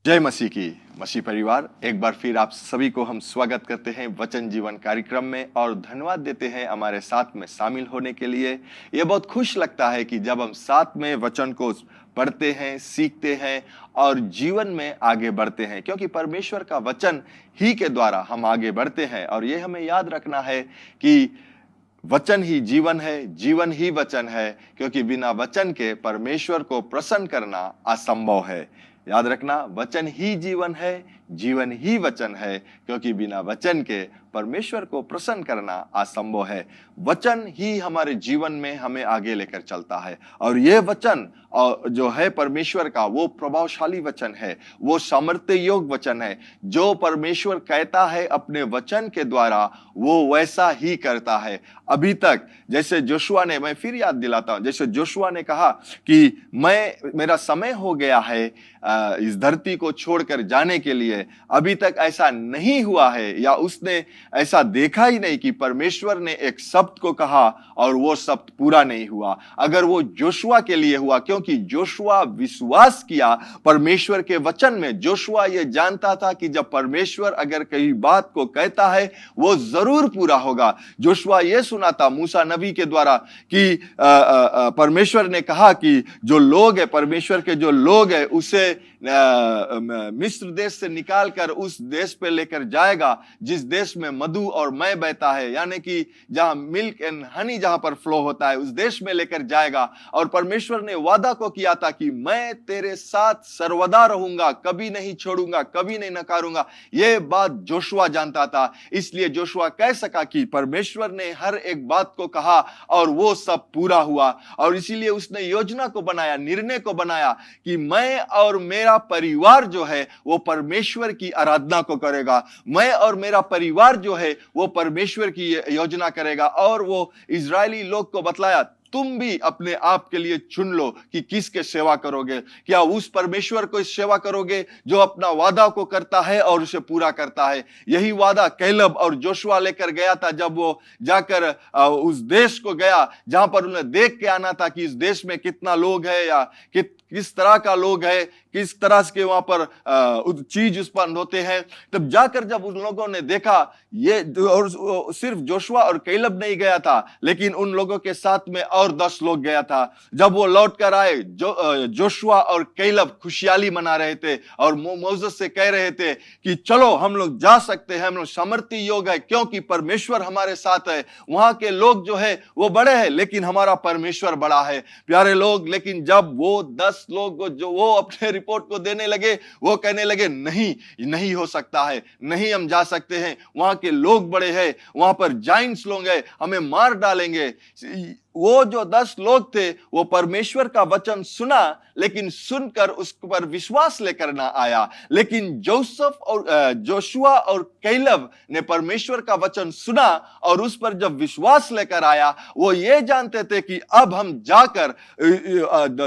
जय मसीह की। मसीह परिवार, एक बार फिर आप सभी को हम स्वागत करते हैं वचन जीवन कार्यक्रम में और धन्यवाद देते हैं हमारे साथ में शामिल होने के लिए। ये बहुत खुश लगता है कि जब हम साथ में वचन को पढ़ते हैं, सीखते हैं और जीवन में आगे बढ़ते हैं, क्योंकि परमेश्वर का वचन ही के द्वारा हम आगे बढ़ते हैं। और ये हमें याद रखना है कि वचन ही जीवन है, जीवन ही वचन है, क्योंकि बिना वचन के परमेश्वर को प्रसन्न करना असंभव है। याद रखना, वचन ही जीवन है, जीवन ही वचन है, क्योंकि बिना वचन के परमेश्वर को प्रसन्न करना असंभव है। वचन ही हमारे जीवन में हमें आगे लेकर चलता है और ये वचन जो है परमेश्वर का, वो प्रभावशाली वचन है, वो सामर्थ्य योग वचन है। जो परमेश्वर कहता है अपने वचन के द्वारा, वो वैसा ही करता है। अभी तक जैसे जोशुआ ने, मैं फिर याद दिलाता हूं, जैसे जोशुआ ने कहा कि मेरा समय हो गया है इस धरती को छोड़कर जाने के लिए, अभी तक ऐसा नहीं हुआ है या उसने ऐसा देखा ही नहीं कि परमेश्वर ने एक शब्द को कहा और वो शब्द पूरा नहीं हुआ। अगर वो जोशुआ के लिए हुआ, क्योंकि जोशुआ विश्वास किया परमेश्वर के वचन में। जोशुआ ये जानता था कि जब परमेश्वर अगर कहीं बात को कहता है वो जरूर पूरा होगा। जोशुआ ये सुना था मूसा नबी के द्वारा कि परमेश्वर ने कहा कि जो लोग है, परमेश्वर के जो लोग है, उसे मिस्र देश से निकालकर उस देश पे लेकर जाएगा जिस देश में मधु और मय बहता है, यानी कि जहां मिल्क एंड हनी जहां पर फ्लो होता है, उस देश में लेकर जाएगा। और परमेश्वर ने वादा को किया था कि मैं तेरे साथ सर्वदा रहूंगा, कभी नहीं छोड़ूंगा, कभी नहीं नकारूंगा। यह बात जोशुआ जानता था, इसलिए जोशुआ कह सका कि परमेश्वर ने हर एक बात को कहा और वो सब पूरा हुआ। और इसीलिए उसने योजना को बनाया, निर्णय को बनाया कि मैं और मेरा परिवार जो है वो परमेश्वर की आराधना को करेगा, मैं और मेरा परिवार जो है वो परमेश्वर की योजना करेगा। और वो इजरायली लोग को बतलाया, तुम भी अपने आप के लिए चुन लो कि किसके सेवा करोगे। क्या उस परमेश्वर को सेवा करोगे जो अपना वादा को करता है और उसे पूरा करता है। यही वादा कैलब और जोशुआ लेकर गया था जब वो जाकर उस देश को गया जहां पर उन्हें देख के आना था कि इस देश में कितना लोग है या किस तरह का लोग है, किस तरह के वहां पर चीज उत्पन्न होते हैं। तब जाकर जब उन लोगों ने देखा, ये और सिर्फ जोशुआ और कैलब नहीं गया था, लेकिन उन लोगों के साथ में और 10 लोग गया था। जब वो लौट कर आए, जोशुआ और कैलब खुशहाली मना रहे थे और मोसेस से कह रहे थे कि चलो हम लोग जा सकते हैं, हम लोग सामर्थ्य योग है, क्योंकि परमेश्वर हमारे साथ है। वहां के लोग जो है वो बड़े हैं, लेकिन हमारा परमेश्वर बड़ा है। प्यारे लोग, लेकिन जब वो 10 लोग जो वो अपने रिपोर्ट को देने लगे, वो कहने लगे नहीं हो सकता है, नहीं हम जा सकते हैं, वहां के लोग बड़े हैं, वहां पर जाइंट्स लोग हैं, हमें मार डालेंगे। वो जो 10 लोग थे वो परमेश्वर का वचन सुना, लेकिन सुनकर उस पर विश्वास लेकर ना आया। लेकिन जोशुआ और कैलब ने परमेश्वर का वचन सुना और उस पर जब विश्वास लेकर आया, वो ये जानते थे कि अब हम जाकर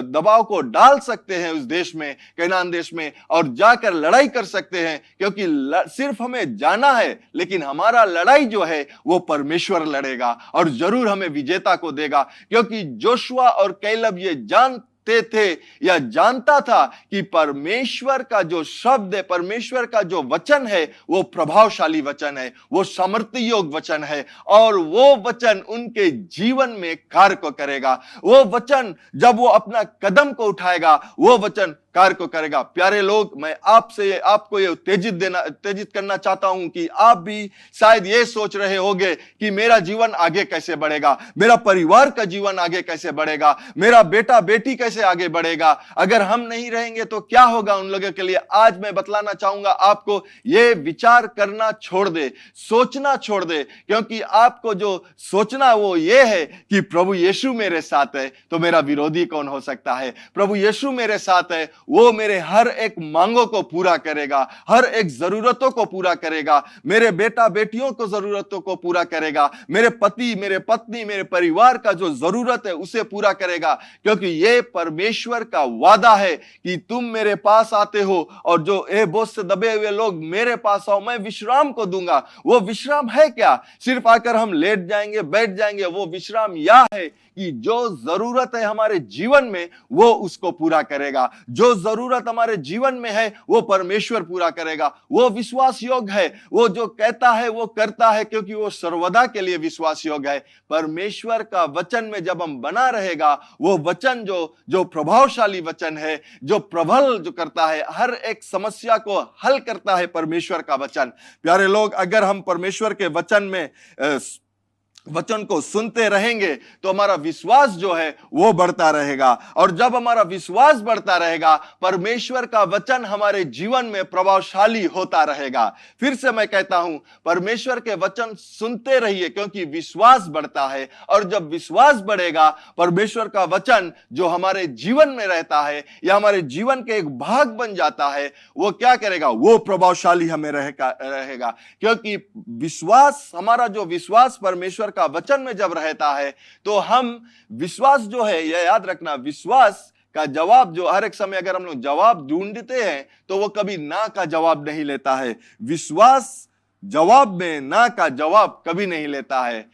दबाव को डाल सकते हैं उस देश में, कनान देश में, और जाकर लड़ाई कर सकते हैं। क्योंकि सिर्फ हमें जाना है, लेकिन हमारा लड़ाई जो है वो परमेश्वर लड़ेगा और जरूर हमें विजेता को देगा। क्योंकि जोशुआ और कैलब ये जानते थे या जानता था कि परमेश्वर का जो शब्द है, परमेश्वर का जो वचन है, वो प्रभावशाली वचन है, वो सामर्थ्य योग वचन है और वो वचन उनके जीवन में कार्य को करेगा। वो वचन जब वो अपना कदम को उठाएगा, वो वचन कार्य को करेगा। प्यारे लोग, मैं आपको ये उत्तेजित करना चाहता हूं कि आप भी शायद ये सोच रहे होंगे कि मेरा जीवन आगे कैसे बढ़ेगा, मेरा परिवार का जीवन आगे कैसे बढ़ेगा, मेरा बेटा बेटी कैसे आगे बढ़ेगा, अगर हम नहीं रहेंगे तो क्या होगा उन लोगों के लिए। आज मैं बतलाना चाहूंगा आपको, ये विचार करना छोड़ दे, सोचना छोड़ दे। क्योंकि आपको जो सोचना वो ये है कि प्रभु यीशु मेरे साथ है तो मेरा विरोधी कौन हो सकता है। प्रभु यीशु मेरे साथ है, वो मेरे हर एक मांगों को पूरा करेगा, हर एक जरूरतों को पूरा करेगा, मेरे बेटा बेटियों को जरूरतों को पूरा करेगा, मेरे पति, मेरे पत्नी, मेरे परिवार का जो जरूरत है उसे पूरा करेगा। क्योंकि ये परमेश्वर का वादा है कि तुम मेरे पास आते हो और जो बोझ से दबे हुए लोग मेरे पास आओ, मैं विश्राम को दूंगा। वो विश्राम है क्या? सिर्फ आकर हम लेट जाएंगे, बैठ जाएंगे? वो विश्राम यह है कि जो जरूरत है हमारे जीवन में वो उसको पूरा करेगा, जो जो जरूरत हमारे जीवन में है वो परमेश्वर पूरा करेगा। वो विश्वास योग्य है, वो जो कहता है वो करता है, क्योंकि वो सर्वदा के लिए विश्वास योग्य है। परमेश्वर का वचन में जब हम बना रहेगा, वो वचन जो प्रभावशाली वचन है, जो प्रबल जो करता है, हर एक समस्या को हल करता है परमेश्वर का वचन। प्यारे लोग, अगर हम परमेश्वर के वचन को सुनते रहेंगे तो हमारा विश्वास जो है वो बढ़ता रहेगा, और जब हमारा विश्वास बढ़ता रहेगा परमेश्वर का वचन हमारे जीवन में प्रभावशाली होता रहेगा। फिर से मैं कहता हूं, परमेश्वर के वचन सुनते रहिए, क्योंकि विश्वास बढ़ता है, और जब विश्वास बढ़ेगा परमेश्वर का वचन जो हमारे जीवन में रहता है या हमारे जीवन के एक भाग बन जाता है, वो क्या करेगा? वो प्रभावशाली हमें रहेगा। क्योंकि विश्वास, हमारा जो विश्वास परमेश्वर का वचन में जब रहता है तो हम विश्वास जो है, यह याद रखना, विश्वास का जवाब जो हर एक समय अगर हम लोग जवाब ढूंढते हैं तो वो कभी ना का जवाब नहीं लेता है। विश्वास जवाब में ना का जवाब कभी नहीं लेता है,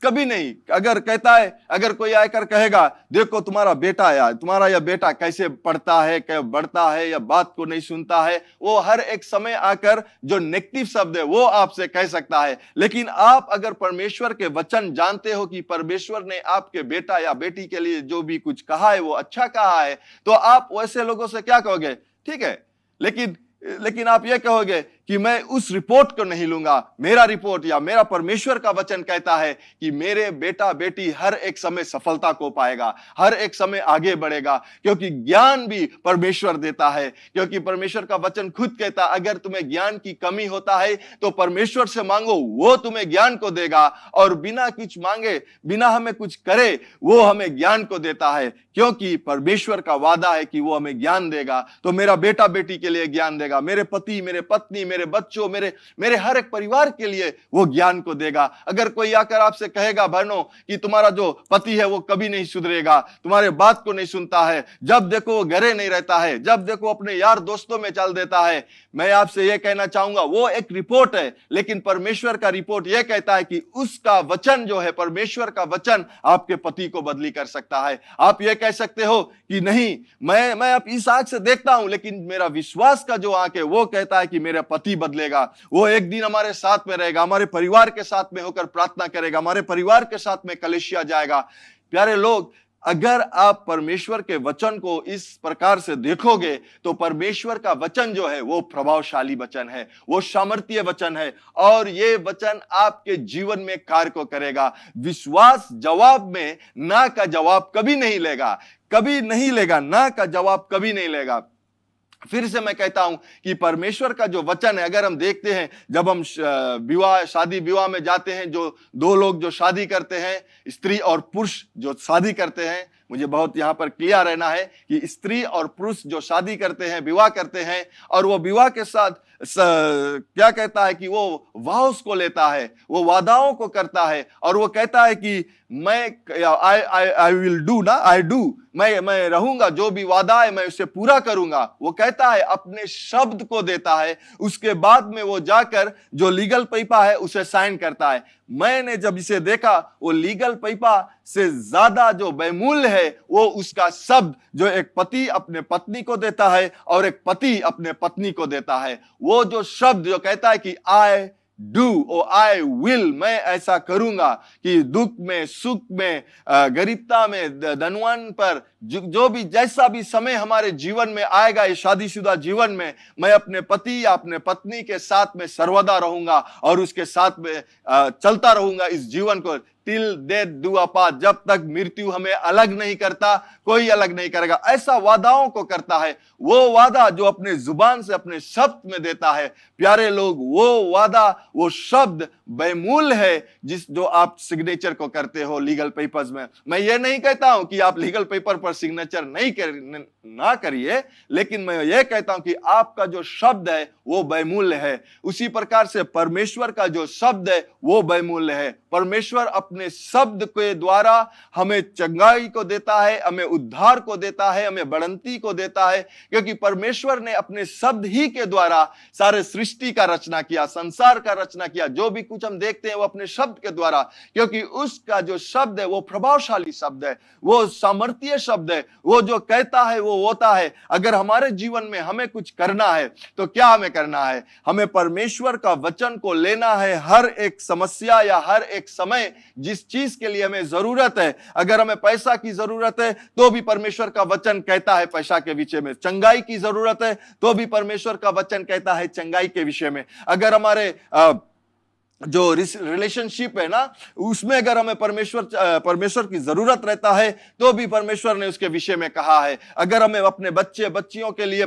कभी नहीं। अगर कहता है, अगर कोई आकर कहेगा देखो तुम्हारा बेटा या तुम्हारा यह बेटा कैसे पढ़ता है, क्या बढ़ता है, या बात को नहीं सुनता है, वो हर एक समय आकर जो नेगेटिव शब्द है वो आपसे कह सकता है। लेकिन आप अगर परमेश्वर के वचन जानते हो कि परमेश्वर ने आपके बेटा या बेटी के लिए जो भी कुछ कहा है वो अच्छा कहा है, तो आप वैसे लोगों से क्या कहोगे? ठीक है, लेकिन आप ये कहोगे कि मैं उस रिपोर्ट को नहीं लूंगा। मेरा रिपोर्ट या मेरा परमेश्वर का वचन कहता है कि मेरे बेटा बेटी हर एक समय सफलता को पाएगा, हर एक समय आगे बढ़ेगा, क्योंकि ज्ञान भी परमेश्वर देता है। क्योंकि परमेश्वर का वचन खुद कहता है, अगर तुम्हें ज्ञान की कमी होता है तो परमेश्वर से मांगो, वो तुम्हें ज्ञान को देगा, और बिना कुछ मांगे, बिना हमें कुछ करे, वो हमें ज्ञान को देता है। क्योंकि परमेश्वर का वादा है कि वो हमें ज्ञान देगा। तो मेरा बेटा बेटी के लिए ज्ञान देगा, मेरे पति, मेरे पत्नी, मेरे बच्चों, मेरे हर एक परिवार के लिए वो ज्ञान को देगा। अगर कोई आकर आपसे कहेगा बहनों कि तुम्हारा जो पति है वो कभी नहीं सुधरेगा, तुम्हारे बात को नहीं सुनता है, जब देखो वो घरे नहीं रहता है, जब देखो अपने यार दोस्तों में चल देता है, मैं आपसे ये कहना चाहूंगा वो एक रिपोर्ट है। लेकिन परमेश्वर का रिपोर्ट यह कहता है कि उसका वचन जो है, परमेश्वर का वचन आपके पति को बदली कर सकता है। आप ये कह सकते हो कि नहीं, मैं अब इस आंख से देखता हूं, लेकिन मेरा विश्वास का जो आंख है वो कहता है कि मेरा पति बदलेगा, वो एक दिन हमारे साथ में रहेगा, हमारे परिवार के साथ में होकर प्रार्थना करेगा, हमारे परिवार के साथ में कलीसिया जाएगा। प्यारे लोग, अगर आप परमेश्वर के वचन को इस प्रकार से देखोगे तो परमेश्वर का वचन जो है वो प्रभावशाली वचन है, वो सामर्थ्य वचन है, और ये वचन आपके जीवन में कार्य को करेगा। विश्वास जवाब में ना का जवाब कभी नहीं लेगा, कभी नहीं लेगा, ना का जवाब कभी नहीं लेगा। फिर से मैं कहता हूं कि परमेश्वर का जो वचन है, अगर हम देखते हैं, जब हम शादी विवाह में जाते हैं, जो दो लोग जो शादी करते हैं, स्त्री और पुरुष जो शादी करते हैं, मुझे बहुत यहां पर क्लियर रहना है कि स्त्री और पुरुष जो शादी करते हैं, विवाह करते हैं, और वो विवाह के साथ क्या कहता है कि वो वाउस को लेता है, वो वादाओं को करता है, और वो कहता है कि आई विल डू ना, आई डू, मैं रहूंगा, जो भी वादा है मैं उसे पूरा करूंगा। वो कहता है, अपने शब्द को देता है, उसके बाद में वो जाकर जो लीगल पेपर है उसे साइन करता है। मैंने जब इसे देखा, वो लीगल पेपर से ज्यादा जो बेमूल्य है वो उसका शब्द, जो एक पति अपने पत्नी को देता है और एक पति अपने पत्नी को देता है। वो जो शब्द जो कहता है कि आई डू और आई विल, मैं ऐसा करूंगा, कि दुख में, सुख में, गरीबता में, धनवान पर, जो भी जैसा भी समय हमारे जीवन में आएगा, इस शादीशुदा जीवन में, मैं अपने पति या अपने पत्नी के साथ में सर्वदा रहूंगा और उसके साथ में चलता रहूंगा इस जीवन को, टिल डेथ डू अपार्ट, जब तक मृत्यु हमें अलग नहीं करता, कोई अलग नहीं करेगा। ऐसा वादाओं को करता है, वो वादा जो अपने जुबान से अपने शब्द में देता है। प्यारे लोग, वो वादा, वो शब्द बेमूल्य है, जो आप सिग्नेचर को करते हो लीगल पेपर्स में। मैं ये नहीं कहता हूं कि आप लीगल पेपर पर सिग्नेचर ना करिए, लेकिन मैं ये कहता हूं कि आपका जो शब्द है वो बेमूल्य है। उसी प्रकार से परमेश्वर का जो शब्द है वो बेमूल्य है। परमेश्वर अपने शब्द के द्वारा हमें चंगाई को देता है, हमें उद्धार को देता है, हमें बढ़ंती को देता है, क्योंकि परमेश्वर ने अपने शब्द ही के द्वारा सारे सृष्टि का रचना किया, संसार का रचना किया। जो भी कुछ हम देखते हैं वो अपने शब्द के द्वारा, क्योंकि उसका जो शब्द है वो प्रभावशाली शब्द है, वो सामर्थ्य शब्द शब्द है, वो जो कहता है वो होता है। अगर हमारे जीवन में हमें कुछ करना है तो क्या हमें करना है? हमें परमेश्वर का वचन को लेना है। हर एक समस्या या हर एक समय जिस चीज के लिए हमें जरूरत है, अगर हमें पैसा की जरूरत है तो भी परमेश्वर का वचन कहता है पैसा के विषय में। चंगाई की जरूरत है तो भी परमेश्वर का वचन कहता है चंगाई के विषय में। अगर हमारे जो रिलेशनशिप है ना, उसमें अगर हमें परमेश्वर की जरूरत रहता है तो भी परमेश्वर ने उसके विषय में कहा है। अगर हमें अपने बच्चे बच्चियों के लिए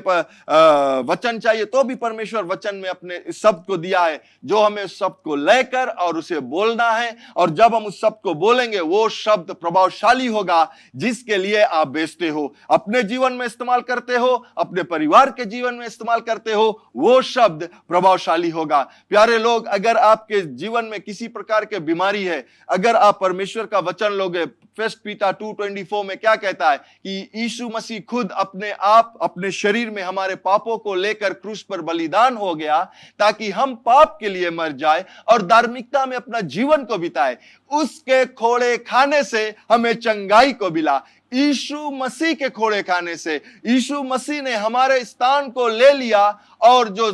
वचन चाहिए तो भी परमेश्वर वचन में अपने शब्द को दिया है, जो हमें उस शब्द को लेकर और उसे बोलना है। और जब हम उस शब्द को बोलेंगे वो शब्द प्रभावशाली होगा, जिसके लिए आप बेचते हो, अपने जीवन में इस्तेमाल करते हो, अपने परिवार के जीवन में इस्तेमाल करते हो, वो शब्द प्रभावशाली होगा। प्यारे लोग, अगर आपके जीवन में किसी प्रकार की बीमारी है, अगर आप परमेश्वर का वचन लोगे, 1 पीटर 2:24 में क्या कहता है कि यीशु मसीह खुद अपने आप अपने शरीर में हमारे पापों को लेकर क्रूस पर बलिदान हो गया, ताकि हम पाप के लिए मर जाए और धार्मिकता में अपना जीवन को बिताए। उसके खोड़े खाने से हमें चंगाई को मिला। यीशु मसीह के खोड़े खाने से यीशु मसीह ने हमारे स्थान को ले लिया और जो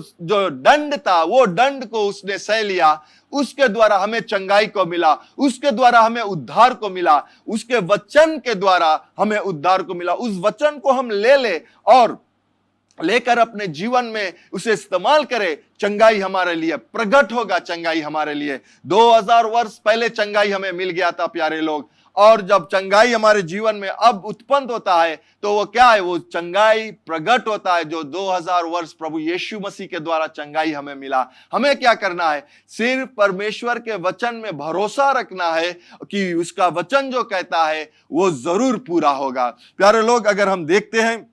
दंड था वो दंड को उसने सह लिया। उसके द्वारा हमें चंगाई को मिला, उसके द्वारा हमें उद्धार को मिला, उसके वचन के द्वारा हमें उद्धार को मिला। उस वचन को हम ले और लेकर अपने जीवन में उसे इस्तेमाल करें, चंगाई हमारे लिए प्रकट होगा। चंगाई हमारे लिए 2000 वर्ष पहले चंगाई हमें मिल गया था प्यारे लोग, और जब चंगाई हमारे जीवन में अब उत्पन्न होता है तो वो क्या है? वो चंगाई प्रकट होता है जो 2000 वर्ष प्रभु यीशु मसीह के द्वारा चंगाई हमें मिला। हमें क्या करना है? सिर्फ परमेश्वर के वचन में भरोसा रखना है कि उसका वचन जो कहता है वो जरूर पूरा होगा। प्यारे लोग, अगर हम देखते हैं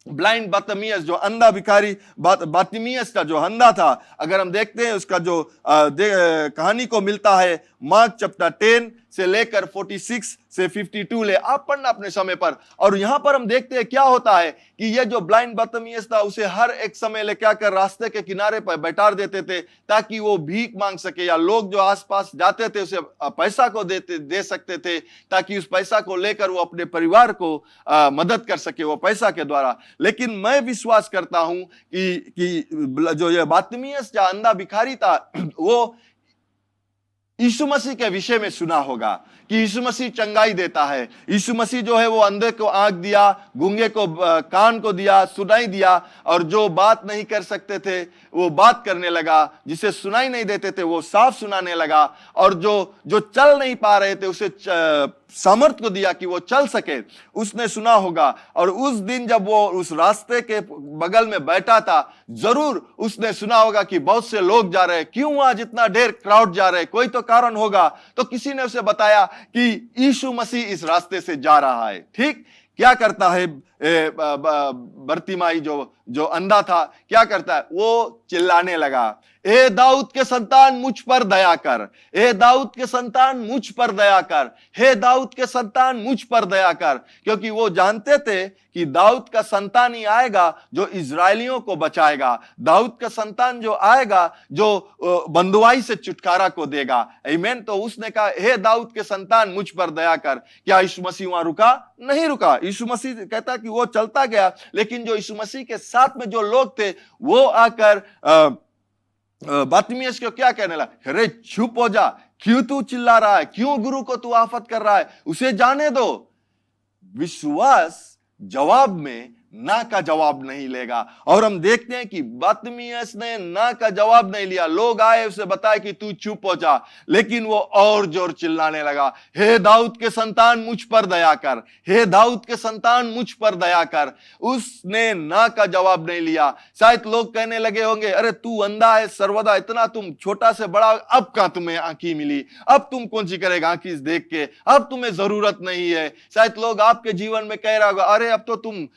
ब्लाइंड बातिमियस, जो अंधा भिखारी बातिमियस का जो अंधा था, अगर हम देखते हैं उसका जो कहानी को मिलता है मार्क चैप्टर 10 से लेकर 46 से 52 ले, आप पढ़ना अपने समय पर। और यहां पर हम देखते हैं क्या होता है कि ये जो ब्लाइंड बातिमियस था उसे हर एक समय ले क्या कर रास्ते के किनारे पर बैठा देते थे, ताकि वो भीख मांग सके, या लोग जो आसपास जाते थे उसे पैसा को दे सकते थे, ताकि उस पैसा को लेकर वो अपने परिवार को मदद कर सके वो पैसा के द्वारा। लेकिन मैं विश्वास करता हूं कि जो ये बातिमियस जो अंधा भिखारी था, वो यीशु मसीह के विषय में सुना होगा कि यीशु मसीह चंगाई देता है। यीशु मसीह जो है वो अंधे को आंख दिया, गूंगे को कान को दिया, सुनाई दिया, और जो बात नहीं कर सकते थे वो बात करने लगा, जिसे सुनाई नहीं देते थे वो साफ सुनाने लगा, और जो चल नहीं पा रहे थे उसे सामर्थ को दिया कि वो चल सके। उसने सुना होगा, और उस दिन जब वो उस रास्ते के बगल में बैठा था, जरूर उसने सुना होगा कि बहुत से लोग जा रहे हैं, क्यों आज इतना ढेर क्राउड जा रहे हैं, कोई तो कारण होगा। तो किसी ने उसे बताया कि यीशु मसीह इस रास्ते से जा रहा है। ठीक क्या करता है बर्तिमाई जो अंधा था, क्या करता है? वो चिल्लाने लगा, ए दाऊद के संतान मुझ पर दया कर, ए दाऊद के संतान मुझ पर दया कर, हे दाऊद के संतान मुझ पर दया कर। क्योंकि वो जानते थे कि दाऊद का संतान ही आएगा जो इजरायलियों को बचाएगा, दाऊद का संतान जो आएगा जो बंधुआई से छुटकारा को देगा। आमीन। तो उसने कहा, हे दाऊद के संतान मुझ पर दया कर। क्या यीशु मसीह वहां रुका? नहीं रुका। यीशु मसीह कहता कि वो चलता गया, लेकिन जो यीशु मसीह के साथ में जो लोग थे वो आकर बातिमियस को क्या कहने लगा? अरे चुप हो जा, क्यों तू चिल्ला रहा है, क्यों गुरु को तू आफत कर रहा है, उसे जाने दो। विश्वास जवाब में ना का जवाब नहीं लेगा। और हम देखते हैं कि बातिमियस ने ना का जवाब नहीं लिया। लोग आए उसे बताए कि तू चुप हो जा, लेकिन वो और जोर चिल्लाने लगा, हे दाऊद के संतान मुझ पर दया कर, हे दाऊद के संतान मुझ पर दया कर। उसने ना का जवाब नहीं लिया। शायद लोग कहने लगे होंगे, अरे तू अंधा है सर्वदा, इतना तुम छोटा से बड़ा, अब कहां तुम्हें आंखी मिली, अब तुम कौन सी करेगा आंखी देख के, अब तुम्हें जरूरत नहीं है। शायद लोग आपके जीवन में कह रहा होगा, अरे अब तो तुम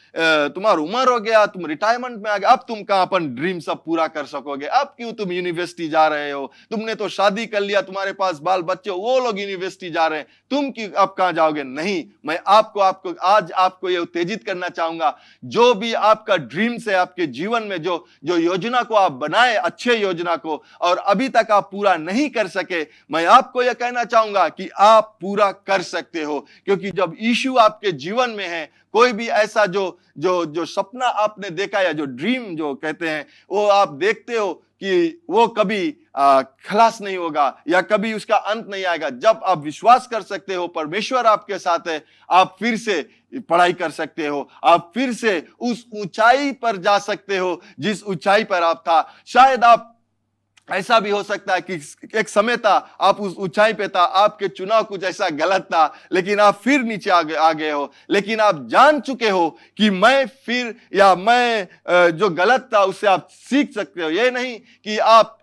तुम्हारा उम्र हो गया, तुम रिटायरमेंट में आ गए, अब तुम कहां अपन ड्रीम सब पूरा कर सकोगे? अब क्यों तुम यूनिवर्सिटी जा रहे हो? तुमने तो शादी कर लिया, तुम्हारे पास बाल बच्चे, वो लोग यूनिवर्सिटी जा रहे हैं, तुम क्यों अब कहां जाओगे? नहीं, मैं आपको आज आपको ये उत्तेजित करना चाहूंगा, जो भी आपका ड्रीम्स है आपके जीवन में, जो जो योजना को आप बनाए, अच्छे योजना को, और अभी तक आप पूरा नहीं कर सके, मैं आपको यह कहना चाहूंगा कि आप पूरा कर सकते हो। क्योंकि जब यीशु आपके जीवन में है, कोई भी ऐसा जो जो जो सपना आपने देखा या जो ड्रीम जो कहते हैं, वो आप देखते हो कि वो कभी खलास नहीं होगा या कभी उसका अंत नहीं आएगा। जब आप विश्वास कर सकते हो परमेश्वर आपके साथ है, आप फिर से पढ़ाई कर सकते हो, आप फिर से उस ऊंचाई पर जा सकते हो जिस ऊंचाई पर आप था। शायद आप ऐसा भी हो सकता है कि एक समय था आप उस ऊंचाई पे था, आपके चुनाव कुछ ऐसा गलत था, लेकिन आप फिर नीचे आ गए हो, लेकिन आप जान चुके हो कि मैं जो गलत था उससे आप सीख सकते हो। ये नहीं कि आप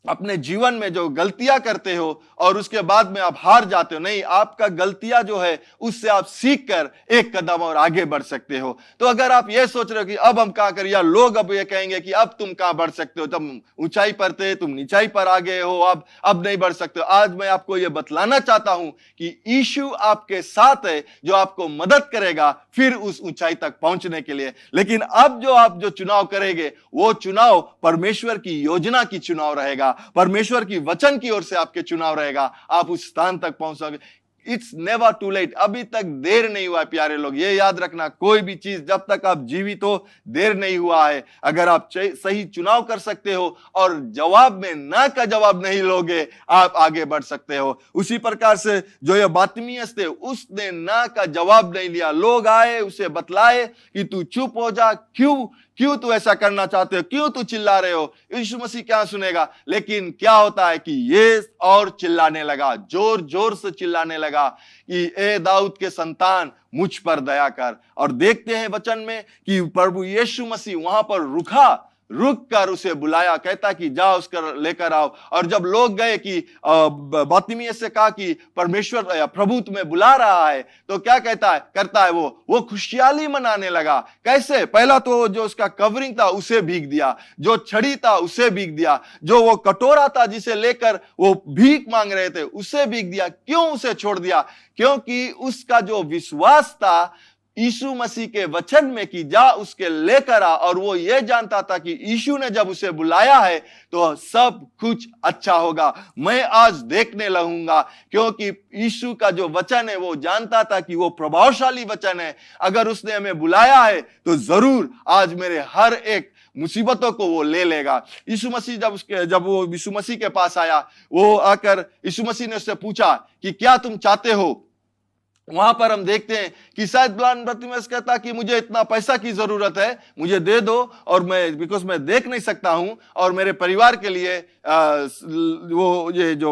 अपने जीवन में जो गलतियां करते हो और उसके बाद में आप हार जाते हो, नहीं, आपका गलतियां जो है उससे आप सीख कर एक कदम और आगे बढ़ सकते हो। तो अगर आप ये सोच रहे हो कि अब हम क्या करें, या लोग अब ये कहेंगे कि अब तुम कहां बढ़ सकते हो, तुम ऊंचाई पर थे, तुम नीचाई पर आ गए हो, अब नहीं बढ़ सकते हो, आज मैं आपको ये बतलाना चाहता हूं कि यीशु आपके साथ है, जो आपको मदद करेगा फिर उस ऊंचाई तक पहुंचने के लिए। लेकिन अब आप जो चुनाव करेंगे, वो चुनाव परमेश्वर की योजना की चुनाव रहेगा, परमेश्वर की वचन की ओर से आपके चुनाव रहेगा, आप उस स्थान तक पहुंचोगे। इट्स नेवर टू लेट, अभी तक देर नहीं हुआ है प्यारे लोग, ये याद रखना, कोई भी चीज जब तक आप जीवित हो देर नहीं हुआ है। अगर आप सही चुनाव कर सकते हो और जवाब में ना का जवाब नहीं लोगे, आप आगे बढ़ सकते हो। उसी प्रकार से जो ये बातिमियस थे, उसने ना का जवाब नहीं लिया। लोग आए, उसे बतलाए कि तू चुप हो जा, क्यों तू ऐसा करना चाहते हो, क्यों तू चिल्ला रहे हो? यीशु मसीह क्या सुनेगा? लेकिन क्या होता है कि ये और चिल्लाने लगा, जोर जोर से चिल्लाने लगा कि ए दाऊद के संतान, मुझ पर दया कर। और देखते हैं वचन में कि प्रभु यीशु मसीह वहां पर रुक कर उसे बुलाया, कहता कि जा उसका लेकर आओ। और जब लोग गए कि बातिमियस से कहा कि परमेश्वर या प्रभु तुम्हें बुला रहा है, तो क्या करता है वो खुशहाली मनाने लगा। कैसे? पहला तो जो उसका कवरिंग था उसे भीग दिया, जो छड़ी था उसे भीग दिया, जो वो कटोरा था जिसे लेकर वो भीख मांग रहे थे उसे भीग दिया। क्यों उसे छोड़ दिया? क्योंकि उसका जो विश्वास था यीशु मसीह के वचन में कि जा उसके लेकर आ, और वो ये जानता था कि यीशु ने जब उसे बुलाया है तो सब कुछ अच्छा होगा। मैं आज देखने लगूंगा, क्योंकि यीशु का जो वचन है वो जानता था कि वो प्रभावशाली वचन है। अगर उसने हमें बुलाया है तो जरूर आज मेरे हर एक मुसीबतों को वो ले लेगा। यीशु मसीह जब वो यीशु मसीह के पास आया, वो आकर यीशु मसीह ने उससे पूछा कि क्या तुम चाहते हो? वहां पर हम देखते हैं कि शायद ब्लाइंड बातिमेयस कहता कि मुझे इतना पैसा की जरूरत है, मुझे दे दो, और बिकॉज मैं देख नहीं सकता हूं, और मेरे परिवार के लिए वो ये जो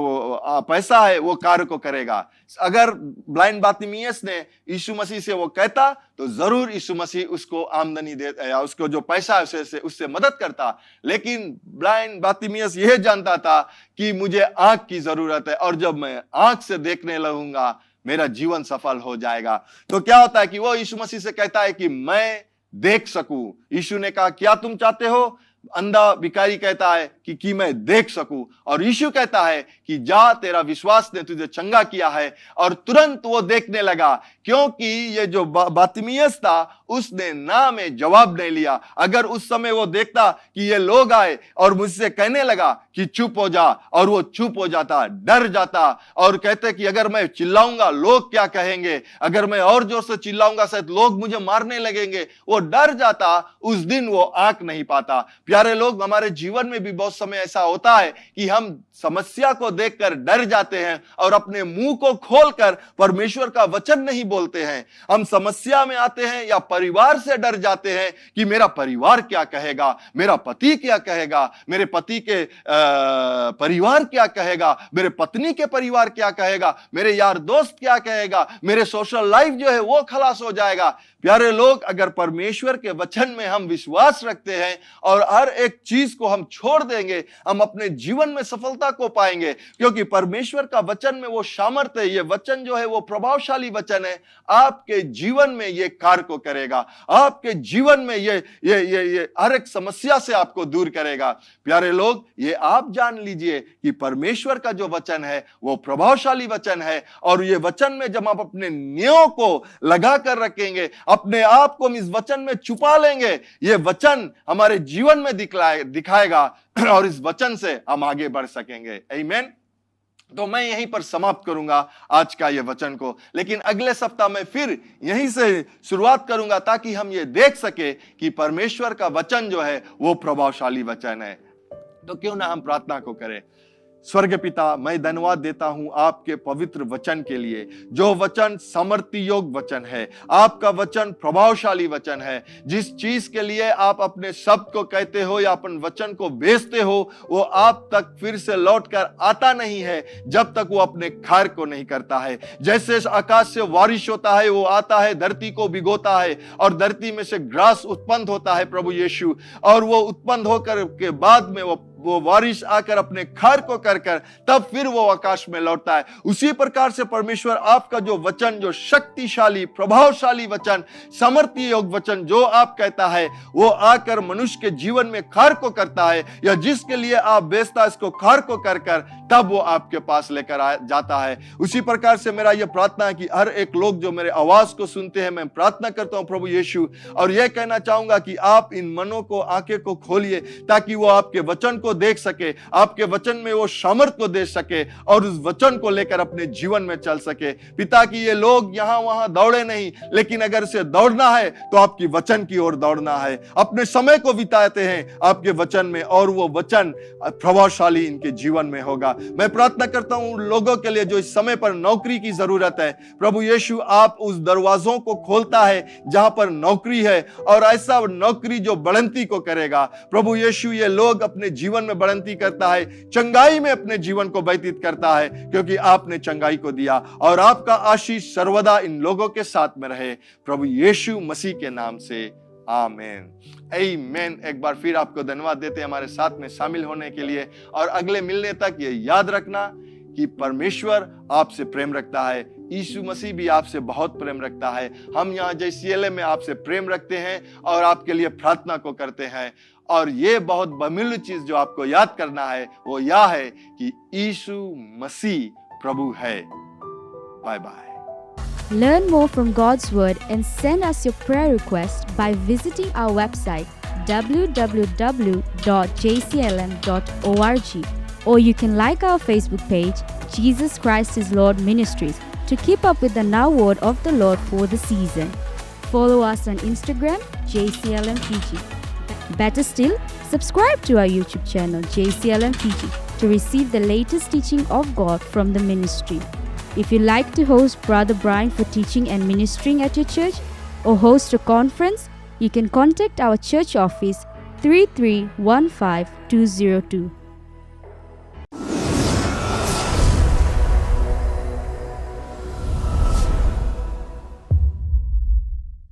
पैसा है वो कार्य को करेगा। अगर ब्लाइंड बातिमेयस ने यीशु मसीह से वो कहता तो जरूर यीशु मसीह उसको आमदनी दे या उसको जो पैसा है उससे मदद करता। लेकिन ब्लाइंड बातिमेयस यह जानता था कि मुझे आंख की जरूरत है, और जब मैं आंख से देखने लगूंगा मेरा जीवन सफल हो जाएगा। तो क्या होता है कि वो यीशु मसीह से कहता है कि मैं देख सकूं। यीशु ने कहा क्या तुम चाहते हो? अंधा भिखारी कहता है कि मैं देख सकूं, और यीशु कहता है कि जा, तेरा विश्वास ने तुझे चंगा किया है। और तुरंत वो देखने लगा, क्योंकि ये जो बातिमियस था उसने ना में जवाब नहीं लिया। अगर उस समय वो देखता कि ये लोग आए और मुझसे कहने लगा कि चुप हो जा, और वो चुप हो जाता, डर जाता, और कहते कि अगर मैं चिल्लाऊंगा लोग क्या कहेंगे, अगर मैं और जोर से चिल्लाऊंगा शायद लोग मुझे मारने लगेंगे, वो डर जाता, उस दिन वो आंख नहीं पाता। प्यारे लोग, हमारे जीवन में भी बहुत समय ऐसा होता है कि हम समस्या को देखकर डर जाते हैं और अपने मुंह को खोलकर परमेश्वर का वचन नहीं बोलते हैं। हम समस्या में आते हैं या परिवार से डर जाते हैं कि मेरा परिवार क्या कहेगा, मेरा पति क्या कहेगा, मेरे पति के परिवार क्या कहेगा, मेरे पत्नी के परिवार क्या कहेगा, मेरे यार दोस्त क्या कहेगा, मेरे सोशल लाइफ जो है वो खलास हो जाएगा। प्यारे लोग, अगर परमेश्वर के वचन में हम विश्वास रखते हैं और हर एक चीज को हम छोड़ देंगे, हम अपने जीवन में सफलता को पाएंगे, क्योंकि परमेश्वर का वचन में वो सामर्थ्य है। ये वचन जो है वो प्रभावशाली वचन है, आपके जीवन में ये कार्य को करेगा, आपके जीवन में ये हर एक समस्या से आपको दूर करेगा। प्यारे लोग, ये आप जान लीजिए कि परमेश्वर का जो वचन है वो प्रभावशाली वचन है, और ये वचन में जब आप अपने नियमों को लगा कर रखेंगे, अपने आप को हम इस वचन में छुपा लेंगे, ये वचन हमारे जीवन में दिखाएगा और इस वचन से हम आगे बढ़ सकेंगे। आमीन। तो मैं यहीं पर समाप्त करूंगा आज का ये वचन को, लेकिन अगले सप्ताह में फिर यहीं से शुरुआत करूंगा ताकि हम ये देख सके कि परमेश्वर का वचन जो है वो प्रभावशाली वचन है। तो क्यों ना हम प्रार्थना को करें। स्वर्ग पिता, मैं धन्यवाद देता हूं आपके पवित्र वचन के लिए, जो वचन समर्थी योग वचन है, आपका वचन प्रभावशाली वचन है। जिस चीज के लिए आप अपने शब्द को कहते हो या अपन वचन को भेजते हो, वो आप तक फिर से लौट कर आता नहीं है जब तक वो अपने कार्य को नहीं करता है। जैसे आकाश से बारिश होता है, वो आता है, धरती को भिगोता है और धरती में से घास उत्पन्न होता है प्रभु यीशु, और वो उत्पन्न होकर के बाद में वो बारिश आकर अपने कार्य को कर तब फिर वो आकाश में लौटता है। उसी प्रकार से परमेश्वर आपका जो वचन, जो शक्तिशाली प्रभावशाली वचन, समर्थी योग वचन जो आप कहता है, वो आकर मनुष्य के जीवन में कार्य को करता है, या जिसके लिए आप भेजता है इसको कार्य को कर तब वो आपके पास लेकर जाता है। उसी प्रकार से मेरा यह प्रार्थना है कि हर एक लोग जो मेरे आवाज को सुनते हैं, मैं प्रार्थना करता हूं प्रभु यीशु, और यह कहना चाहूंगा कि आप इन मनों को, आंखें को खोलिए ताकि वो आपके वचन को देख सके, आपके वचन में वो सामर्थ को दे सके और उस वचन को लेकर अपने जीवन में चल सके। पिता की ये लोग यहां वहां दौड़े नहीं, लेकिन अगर से दौड़ना है तो आपकी वचन की ओर दौड़ना है। अपने समय को बिताते हैं आपके वचन में, और वो वचन प्रभावशाली इनके जीवन में होगा। मैं प्रार्थना करता हूं लोगों के लिए जो इस समय पर नौकरी की जरूरत है, प्रभु यीशु आप उस दरवाजों को खोलता है जहां पर नौकरी है, और ऐसा नौकरी जो बढ़ंती को करेगा। प्रभु यीशु ये लोग अपने जीवन में बढ़ंती करता है, चंगाई में अपने जीवन को व्यतीत करता है, क्योंकि आपने चंगाई को दिया, और आपका आशीष सर्वदा इन लोगों के साथ में रहे, प्रभु यीशु मसीह के नाम से आमेन। आमीन। एक बार फिर आपको धन्यवाद देते हैं हमारे साथ में शामिल होने के लिए, और अगले मिलने तक ये याद रखना कि परमेश्वर आपसे प्रेम रखता है, यीशु मसीह भी आपसे बहुत प्रेम रखता है। हम यहाँ JCLM में आपसे प्रेम रखते हैं और आपके लिए प्रार्थना को करते हैं, और ये बहुत बहुमूल्य चीज जो आपको याद करना है वो यह है कि यीशु मसीह प्रभु है। Bye bye. Learn more from God's Word and send us your prayer requests by visiting our website www.jclm.org, or you can like our Facebook page, Jesus Christ is Lord Ministries, to keep up with the now word of the Lord for the season. Follow us on Instagram, JCLM Fiji. Better still, subscribe to our YouTube channel, JCLM Fiji, to receive the latest teaching of God from the ministry. If you like to host Brother Brian for teaching and ministering at your church, or host a conference, you can contact our church office 3315202.